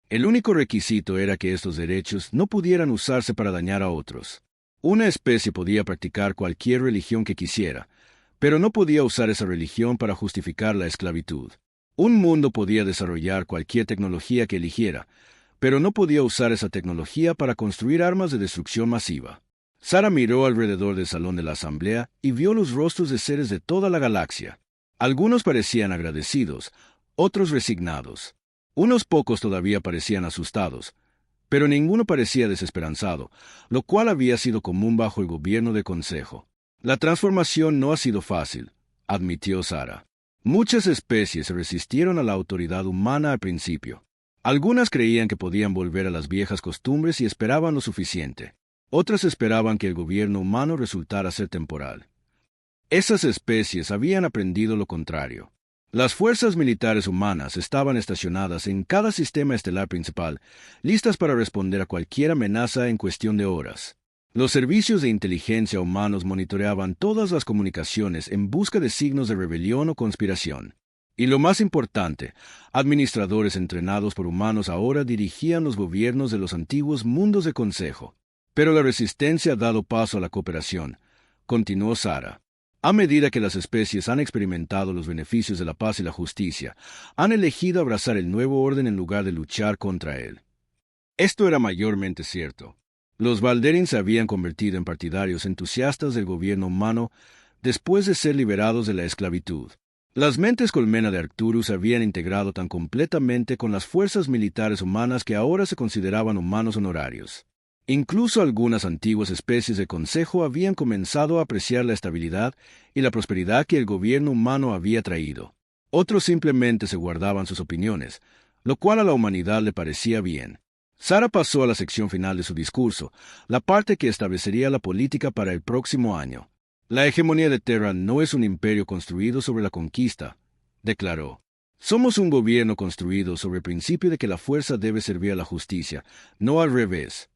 El único requisito era que estos derechos no pudieran usarse para dañar a otros. Una especie podía practicar cualquier religión que quisiera, pero no podía usar esa religión para justificar la esclavitud. Un mundo podía desarrollar cualquier tecnología que eligiera, pero no podía usar esa tecnología para construir armas de destrucción masiva. Sara miró alrededor del salón de la asamblea y vio los rostros de seres de toda la galaxia. Algunos parecían agradecidos, otros resignados. Unos pocos todavía parecían asustados, pero ninguno parecía desesperanzado, lo cual había sido común bajo el gobierno del Consejo. La transformación no ha sido fácil, admitió Sara. Muchas especies se resistieron a la autoridad humana al principio. Algunas creían que podían volver a las viejas costumbres y esperaban lo suficiente. Otras esperaban que el gobierno humano resultara ser temporal. Esas especies habían aprendido lo contrario. Las fuerzas militares humanas estaban estacionadas en cada sistema estelar principal, listas para responder a cualquier amenaza en cuestión de horas. Los servicios de inteligencia humanos monitoreaban todas las comunicaciones en busca de signos de rebelión o conspiración. Y lo más importante, administradores entrenados por humanos ahora dirigían los gobiernos de los antiguos mundos de Consejo. Pero la resistencia ha dado paso a la cooperación, continuó Sara. A medida que las especies han experimentado los beneficios de la paz y la justicia, han elegido abrazar el nuevo orden en lugar de luchar contra él. Esto era mayormente cierto. Los Valderins se habían convertido en partidarios entusiastas del gobierno humano después de ser liberados de la esclavitud. Las mentes colmena de Arcturus se habían integrado tan completamente con las fuerzas militares humanas que ahora se consideraban humanos honorarios. Incluso algunas antiguas especies de Consejo habían comenzado a apreciar la estabilidad y la prosperidad que el gobierno humano había traído. Otros simplemente se guardaban sus opiniones, lo cual a la humanidad le parecía bien. Sara pasó a la sección final de su discurso, la parte que establecería la política para el próximo año. La hegemonía de Terra no es un imperio construido sobre la conquista, declaró. Somos un gobierno construido sobre el principio de que la fuerza debe servir a la justicia, no al revés.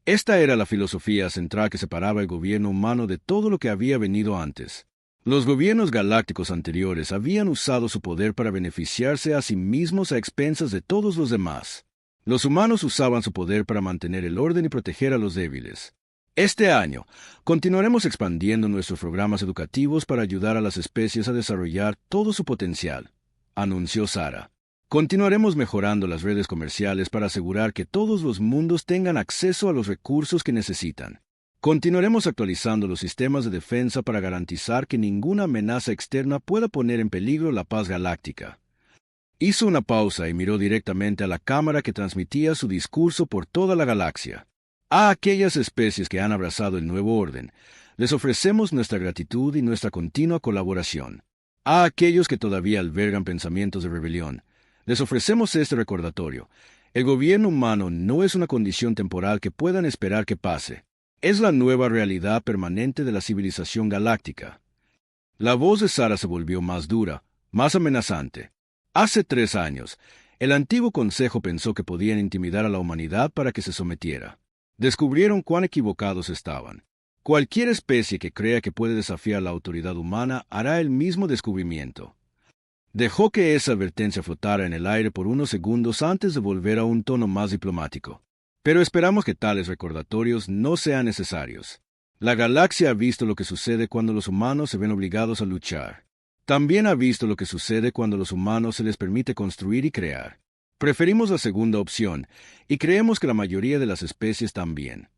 Esta era la filosofía central que separaba el gobierno humano de todo lo que había venido antes. Los gobiernos galácticos anteriores habían usado su poder para beneficiarse a sí mismos a expensas de todos los demás. Los humanos usaban su poder para mantener el orden y proteger a los débiles. Este año, continuaremos expandiendo nuestros programas educativos para ayudar a las especies a desarrollar todo su potencial, anunció Sara. Continuaremos mejorando las redes comerciales para asegurar que todos los mundos tengan acceso a los recursos que necesitan. Continuaremos actualizando los sistemas de defensa para garantizar que ninguna amenaza externa pueda poner en peligro la paz galáctica. Hizo una pausa y miró directamente a la cámara que transmitía su discurso por toda la galaxia. A aquellas especies que han abrazado el nuevo orden, les ofrecemos nuestra gratitud y nuestra continua colaboración. A aquellos que todavía albergan pensamientos de rebelión, les ofrecemos este recordatorio. El gobierno humano no es una condición temporal que puedan esperar que pase. Es la nueva realidad permanente de la civilización galáctica. La voz de Sara se volvió más dura, más amenazante. Hace 3 años, el antiguo Consejo pensó que podían intimidar a la humanidad para que se sometiera. Descubrieron cuán equivocados estaban. Cualquier especie que crea que puede desafiar la autoridad humana hará el mismo descubrimiento. Dejó que esa advertencia flotara en el aire por unos segundos antes de volver a un tono más diplomático. Pero esperamos que tales recordatorios no sean necesarios. La galaxia ha visto lo que sucede cuando los humanos se ven obligados a luchar. También ha visto lo que sucede cuando los humanos se les permite construir y crear. Preferimos la segunda opción, y creemos que la mayoría de las especies también.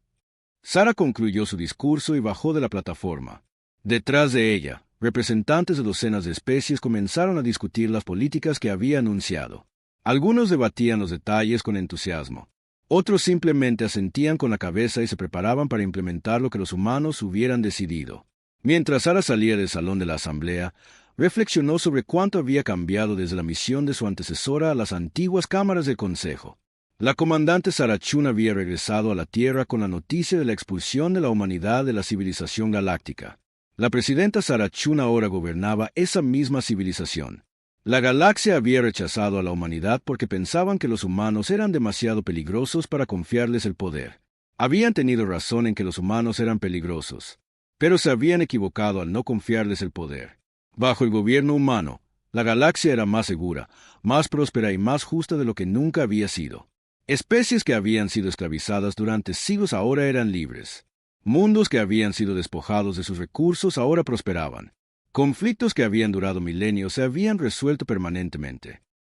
Sara concluyó su discurso y bajó de la plataforma. Detrás de ella, representantes de docenas de especies comenzaron a discutir las políticas que había anunciado. Algunos debatían los detalles con entusiasmo. Otros simplemente asentían con la cabeza y se preparaban para implementar lo que los humanos hubieran decidido. Mientras Sara salía del salón de la asamblea, reflexionó sobre cuánto había cambiado desde la misión de su antecesora a las antiguas cámaras del Consejo. La comandante Sara Chun había regresado a la Tierra con la noticia de la expulsión de la humanidad de la civilización galáctica. La presidenta Sara Chun ahora gobernaba esa misma civilización. La galaxia había rechazado a la humanidad porque pensaban que los humanos eran demasiado peligrosos para confiarles el poder. Habían tenido razón en que los humanos eran peligrosos, pero se habían equivocado al no confiarles el poder. Bajo el gobierno humano, la galaxia era más segura, más próspera y más justa de lo que nunca había sido. Especies que habían sido esclavizadas durante siglos ahora eran libres. Mundos que habían sido despojados de sus recursos ahora prosperaban. Conflictos que habían durado milenios se habían resuelto permanentemente.